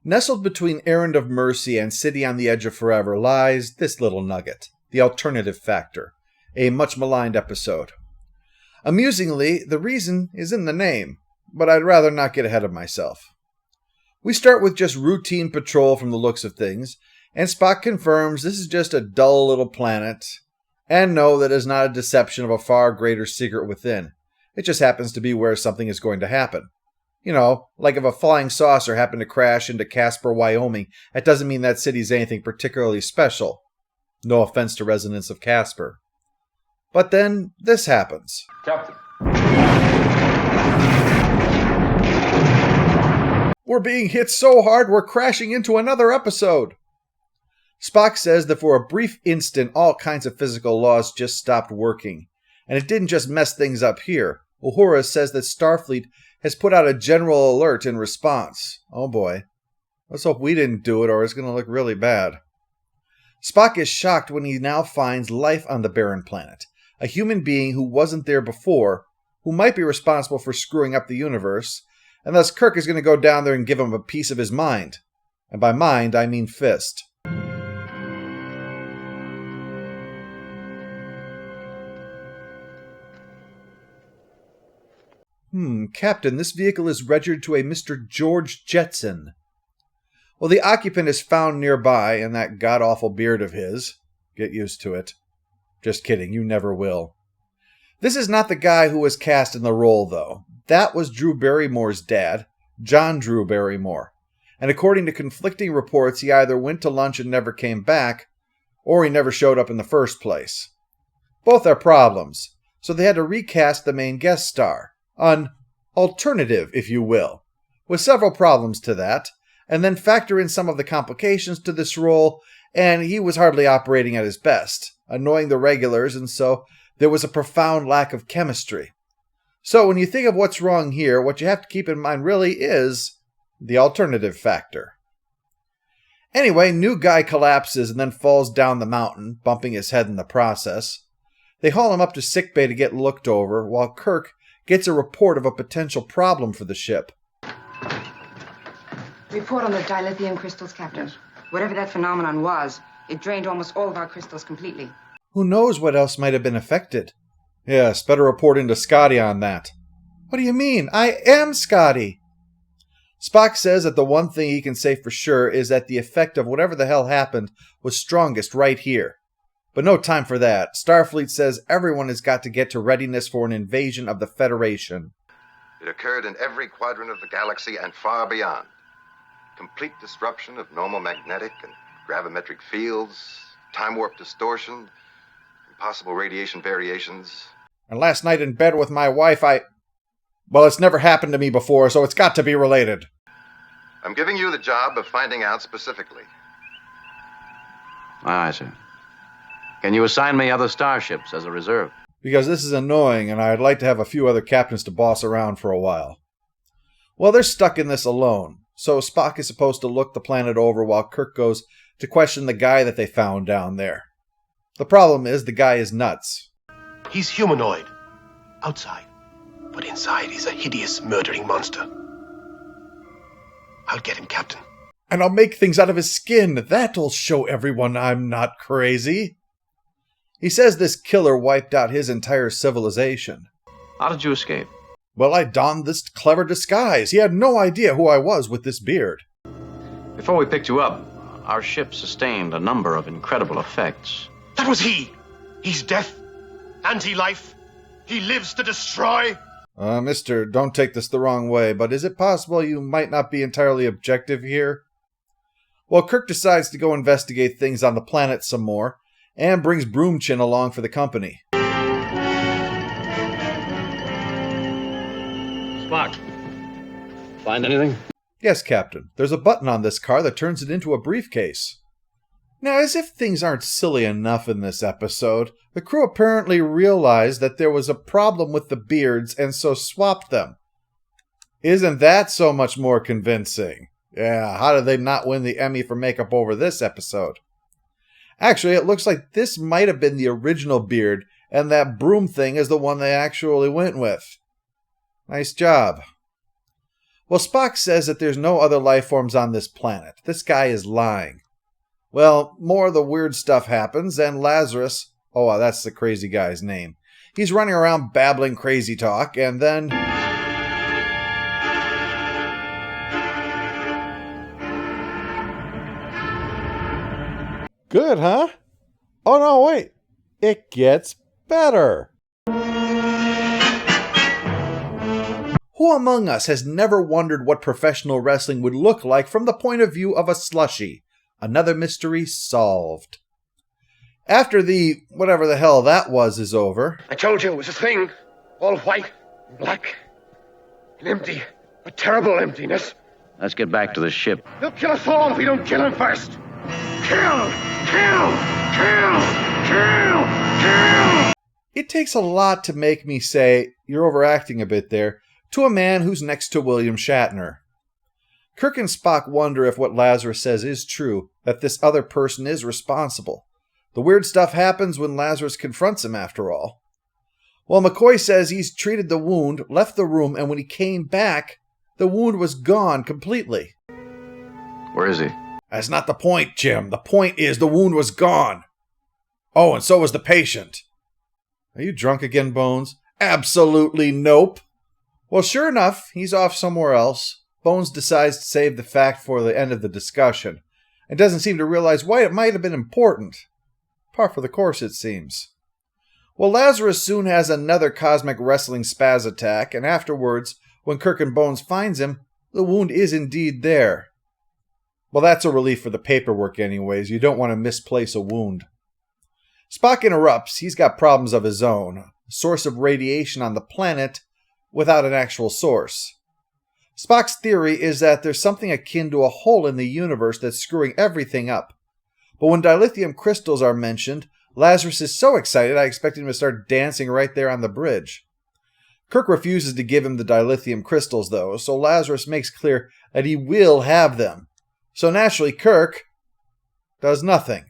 Nestled between Errand of Mercy and City on the Edge of Forever lies this little nugget, the alternative factor, a much maligned episode. Amusingly, the reason is in the name, but I'd rather not get ahead of myself. We start with just routine patrol from the looks of things, and Spock confirms this is just a dull little planet, and no, that is not a deception of a far greater secret within. It just happens to be where something is going to happen. You know, like if a flying saucer happened to crash into Casper, Wyoming, that doesn't mean that city's anything particularly special. No offense to residents of Casper. But then, this happens. Captain. We're being hit so hard we're crashing into another episode. Spock says that for a brief instant all kinds of physical laws just stopped working. And it didn't just mess things up here. Uhura says that Starfleet has put out a general alert in response. Oh boy. Let's hope we didn't do it or it's going to look really bad. Spock is shocked when he now finds life on the barren planet. A human being who wasn't there before, who might be responsible for screwing up the universe, and thus Kirk is going to go down there and give him a piece of his mind. And by mind, I mean fist. Captain, this vehicle is registered to a Mr. George Jetson. Well, the occupant is found nearby, and that god-awful beard of his. Get used to it. Just kidding, you never will. This is not the guy who was cast in the role, though. That was Drew Barrymore's dad, John Drew Barrymore. And according to conflicting reports, he either went to lunch and never came back, or he never showed up in the first place. Both are problems, so they had to recast the main guest star. An alternative, if you will, with several problems to that, and then factor in some of the complications to this role, and he was hardly operating at his best, annoying the regulars, and so there was a profound lack of chemistry. So when you think of what's wrong here, what you have to keep in mind really is the alternative factor. Anyway, new guy collapses and then falls down the mountain, bumping his head in the process. They haul him up to sickbay to get looked over, while Kirk gets a report of a potential problem for the ship. Report on the dilithium crystals, Captain. Whatever that phenomenon was, it drained almost all of our crystals completely. Who knows what else might have been affected? Yes, better report into Scotty on that. What do you mean? I am Scotty! Spock says that the one thing he can say for sure is that the effect of whatever the hell happened was strongest right here. But no time for that. Starfleet says everyone has got to get to readiness for an invasion of the Federation. It occurred in every quadrant of the galaxy and far beyond. Complete disruption of normal magnetic and gravimetric fields, time warp distortion, impossible radiation variations. And last night in bed with my wife, well, it's never happened to me before, so it's got to be related. I'm giving you the job of finding out specifically. I see. Can you assign me other starships as a reserve? Because this is annoying, and I'd like to have a few other captains to boss around for a while. Well, they're stuck in this alone, so Spock is supposed to look the planet over while Kirk goes to question the guy that they found down there. The problem is the guy is nuts. He's humanoid, outside, but inside he's a hideous, murdering monster. I'll get him, Captain. And I'll make things out of his skin. That'll show everyone I'm not crazy. He says this killer wiped out his entire civilization. How did you escape? Well, I donned this clever disguise. He had no idea who I was with this beard. Before we picked you up, our ship sustained a number of incredible effects. That was he! He's death, anti-life. He lives to destroy. Mister, don't take this the wrong way, but is it possible you might not be entirely objective here? Well, Kirk decides to go investigate things on the planet some more, and brings Broomchin along for the company. Spock, find anything? Yes, Captain. There's a button on this car that turns it into a briefcase. Now, as if things aren't silly enough in this episode, the crew apparently realized that there was a problem with the beards and so swapped them. Isn't that so much more convincing? Yeah, how did they not win the Emmy for makeup over this episode? Actually, it looks like this might have been the original beard, and that broom thing is the one they actually went with. Nice job. Well, Spock says that there's no other life forms on this planet. This guy is lying. Well, more of the weird stuff happens, and Lazarus, that's the crazy guy's name. He's running around babbling crazy talk, and then... Good, huh? Oh, no, wait. It gets better. Who among us has never wondered what professional wrestling would look like from the point of view of a slushie? Another mystery solved. After the whatever the hell that was is over... I told you it was a thing. All white, black, and empty. A terrible emptiness. Let's get back to the ship. He'll kill us all if we don't kill him first. Kill! Kill! Kill! Kill! Kill! It takes a lot to make me say, you're overacting a bit there, to a man who's next to William Shatner. Kirk and Spock wonder if what Lazarus says is true, that this other person is responsible. The weird stuff happens when Lazarus confronts him, after all. Well, McCoy says he's treated the wound, left the room, and when he came back, the wound was gone completely. Where is he? That's not the point, Jim. The point is the wound was gone. Oh, and so was the patient. Are you drunk again, Bones? Absolutely nope. Well, sure enough, he's off somewhere else. Bones decides to save the fact for the end of the discussion, and doesn't seem to realize why it might have been important. Par for the course, it seems. Well, Lazarus soon has another cosmic wrestling spaz attack, and afterwards, when Kirk and Bones finds him, the wound is indeed there. Well, that's a relief for the paperwork anyways. You don't want to misplace a wound. Spock interrupts. He's got problems of his own. A source of radiation on the planet without an actual source. Spock's theory is that there's something akin to a hole in the universe that's screwing everything up. But when dilithium crystals are mentioned, Lazarus is so excited I expect him to start dancing right there on the bridge. Kirk refuses to give him the dilithium crystals, though, so Lazarus makes clear that he will have them. So naturally, Kirk does nothing.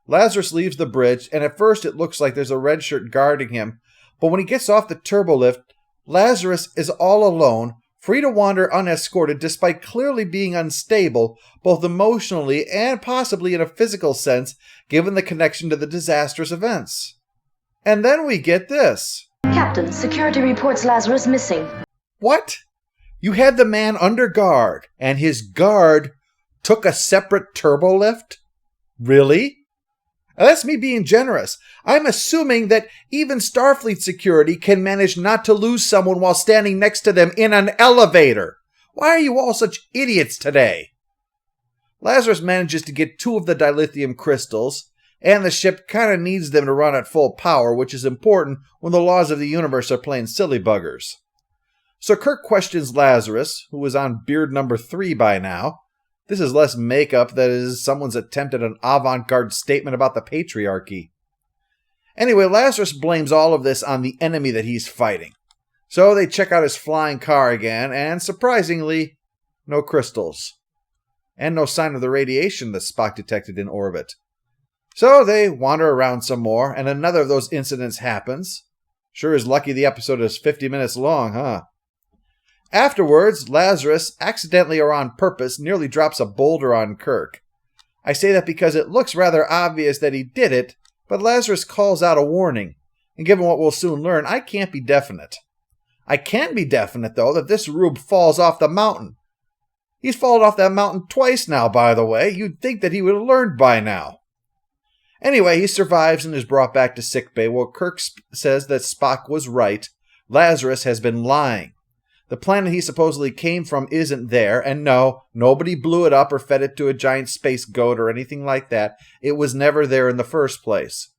Lazarus leaves the bridge, and at first it looks like there's a red shirt guarding him, but when he gets off the turbolift, Lazarus is all alone, free to wander unescorted despite clearly being unstable, both emotionally and possibly in a physical sense, given the connection to the disastrous events. And then we get this. Captain, security reports Lazarus missing. What? You had the man under guard, and his guard took a separate turbolift? Really? Now, that's me being generous. I'm assuming that even Starfleet security can manage not to lose someone while standing next to them in an elevator. Why are you all such idiots today? Lazarus manages to get 2 of the dilithium crystals, and the ship kind of needs them to run at full power, which is important when the laws of the universe are playing silly buggers. So Kirk questions Lazarus, who is on beard number 3 by now. This is less makeup than is someone's attempt at an avant-garde statement about the patriarchy. Anyway, Lazarus blames all of this on the enemy that he's fighting. So they check out his flying car again, and surprisingly, no crystals. And no sign of the radiation that Spock detected in orbit. So they wander around some more, and another of those incidents happens. Sure is lucky the episode is 50 minutes long, huh? Afterwards, Lazarus, accidentally or on purpose, nearly drops a boulder on Kirk. I say that because it looks rather obvious that he did it, but Lazarus calls out a warning, and given what we'll soon learn, I can't be definite. I can be definite, though, that this rube falls off the mountain. He's fallen off that mountain twice now, by the way. You'd think that he would have learned by now. Anyway, he survives and is brought back to sickbay, while Kirk says that Spock was right. Lazarus has been lying. The planet he supposedly came from isn't there, and no, nobody blew it up or fed it to a giant space goat or anything like that. It was never there in the first place.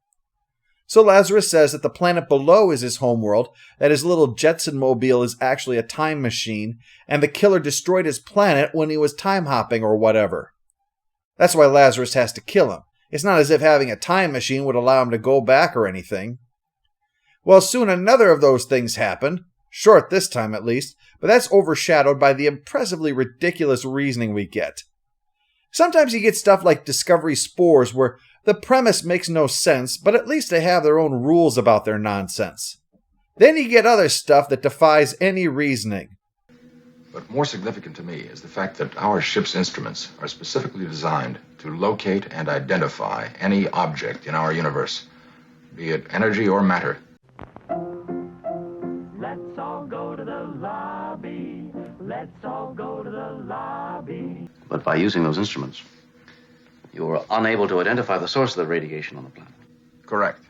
So Lazarus says that the planet below is his homeworld, that his little Jetson mobile is actually a time machine, and the killer destroyed his planet when he was time hopping or whatever. That's why Lazarus has to kill him. It's not as if having a time machine would allow him to go back or anything. Well, soon another of those things happened. Short this time, at least, but that's overshadowed by the impressively ridiculous reasoning we get. Sometimes you get stuff like Discovery Spores, where the premise makes no sense, but at least they have their own rules about their nonsense. Then you get other stuff that defies any reasoning. But more significant to me is the fact that our ship's instruments are specifically designed to locate and identify any object in our universe, be it energy or matter. Let's all go to the lobby. Let's all go to the lobby. But by using those instruments, you were unable to identify the source of the radiation on the planet. Correct.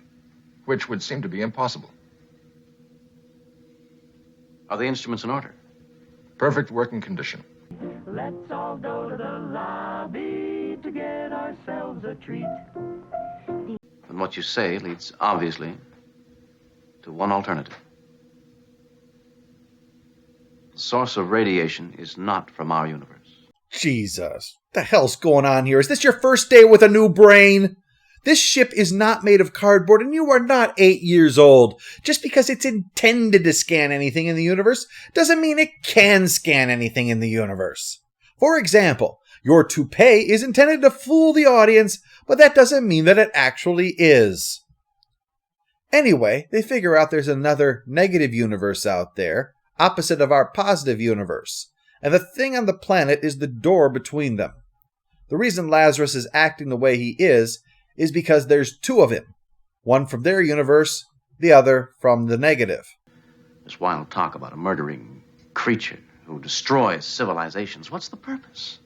Which would seem to be impossible. Are the instruments in order? Perfect working condition. Let's all go to the lobby to get ourselves a treat. And what you say leads, obviously, to one alternative. The source of radiation is not from our universe. Jesus. What the hell's going on here? Is this your first day with a new brain? This ship is not made of cardboard, and you are not 8 years old. Just because it's intended to scan anything in the universe doesn't mean it can scan anything in the universe. For example, your toupee is intended to fool the audience, but that doesn't mean that it actually is. Anyway, they figure out there's another negative universe out there, opposite of our positive universe, and the thing on the planet is the door between them. The reason Lazarus is acting the way he is because there's two of him. One from their universe, the other from the negative. This wild talk about a murdering creature who destroys civilizations, what's the purpose?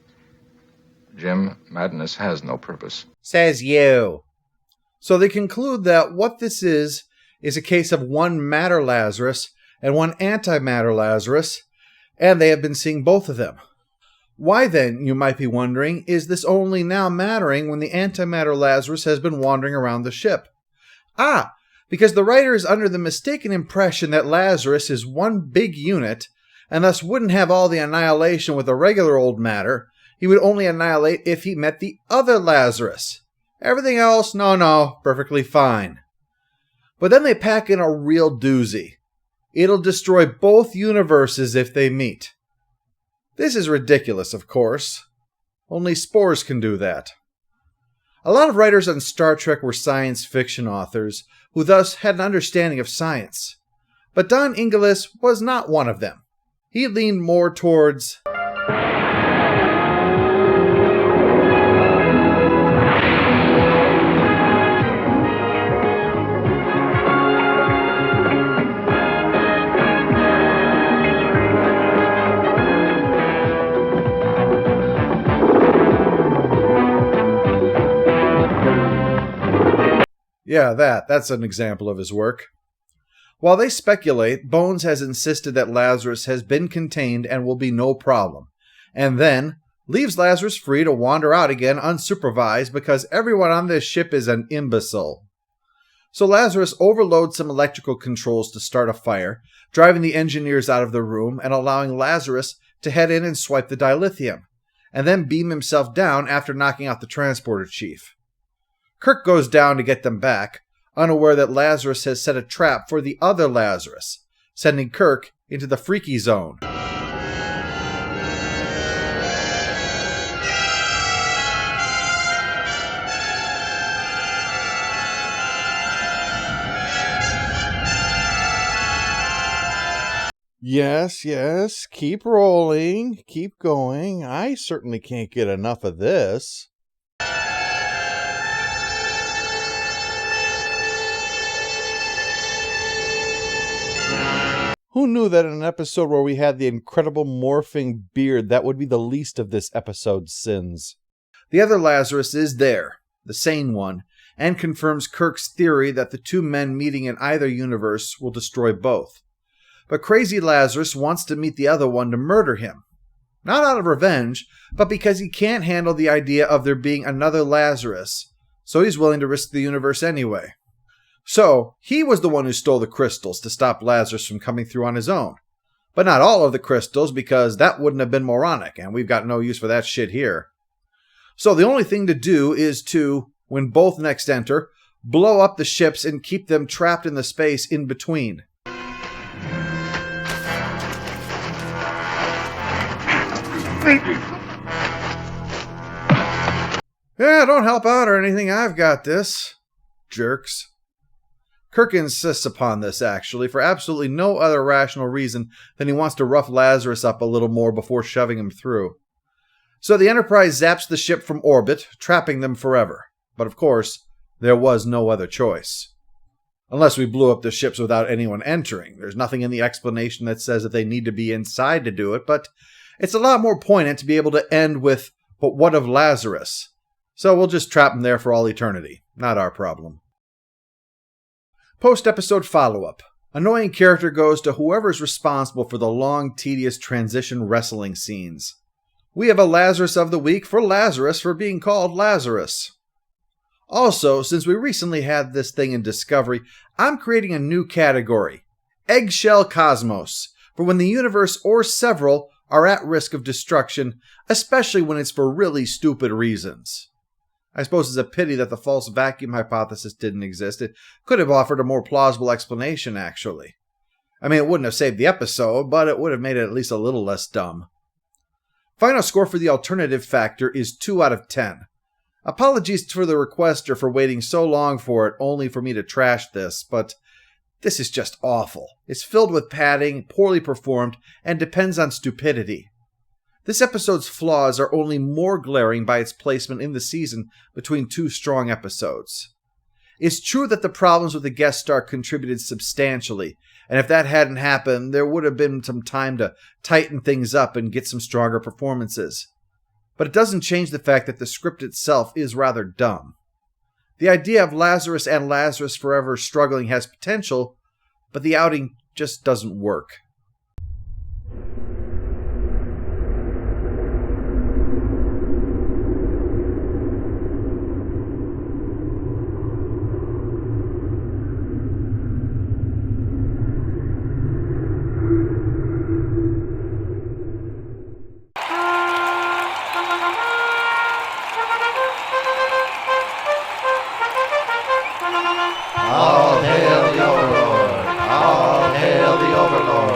Jim, madness has no purpose. Says you. So they conclude that what this is a case of one matter Lazarus and one antimatter Lazarus, and they have been seeing both of them. Why then, you might be wondering, is this only now mattering when the antimatter Lazarus has been wandering around the ship? Because the writer is under the mistaken impression that Lazarus is one big unit, and thus wouldn't have all the annihilation with a regular old matter. He would only annihilate if he met the other Lazarus. Everything else, no, perfectly fine. But then they pack in a real doozy. It'll destroy both universes if they meet. This is ridiculous, of course. Only spores can do that. A lot of writers on Star Trek were science fiction authors, who thus had an understanding of science. But Don Inglis was not one of them. He leaned more towards... Yeah, that's an example of his work. While they speculate, Bones has insisted that Lazarus has been contained and will be no problem, and then leaves Lazarus free to wander out again unsupervised because everyone on this ship is an imbecile. So Lazarus overloads some electrical controls to start a fire, driving the engineers out of the room and allowing Lazarus to head in and swipe the dilithium, and then beam himself down after knocking out the transporter chief. Kirk goes down to get them back, unaware that Lazarus has set a trap for the other Lazarus, sending Kirk into the freaky zone. Yes, keep rolling, keep going. I certainly can't get enough of this. Who knew that in an episode where we had the incredible morphing beard, that would be the least of this episode's sins? The other Lazarus is there, the sane one, and confirms Kirk's theory that the two men meeting in either universe will destroy both. But crazy Lazarus wants to meet the other one to murder him. Not out of revenge, but because he can't handle the idea of there being another Lazarus, so he's willing to risk the universe anyway. So, he was the one who stole the crystals to stop Lazarus from coming through on his own. But not all of the crystals, because that wouldn't have been moronic, and we've got no use for that shit here. So the only thing to do is to, when both next enter, blow up the ships and keep them trapped in the space in between. Yeah, don't help out or anything, I've got this. Jerks. Kirk insists upon this, actually, for absolutely no other rational reason than he wants to rough Lazarus up a little more before shoving him through. So the Enterprise zaps the ship from orbit, trapping them forever. But of course, there was no other choice. Unless we blew up the ships without anyone entering. There's nothing in the explanation that says that they need to be inside to do it, but it's a lot more poignant to be able to end with, "But what of Lazarus?" So we'll just trap him there for all eternity. Not our problem. Post-episode follow-up. Annoying character goes to whoever's responsible for the long, tedious transition wrestling scenes. We have a Lazarus of the Week for Lazarus for being called Lazarus. Also, since we recently had this thing in Discovery, I'm creating a new category, Eggshell Cosmos, for when the universe or several are at risk of destruction, especially when it's for really stupid reasons. I suppose it's a pity that the false vacuum hypothesis didn't exist. It could have offered a more plausible explanation, actually. I mean, it wouldn't have saved the episode, but it would have made it at least a little less dumb. Final score for the alternative factor is 2 out of 10. Apologies for the requester for waiting so long for it, only for me to trash this, but this is just awful. It's filled with padding, poorly performed, and depends on stupidity. This episode's flaws are only more glaring by its placement in the season between 2 strong episodes. It's true that the problems with the guest star contributed substantially, and if that hadn't happened, there would have been some time to tighten things up and get some stronger performances. But it doesn't change the fact that the script itself is rather dumb. The idea of Lazarus and Lazarus forever struggling has potential, but the outing just doesn't work. All hail the Overlord! All hail the Overlord!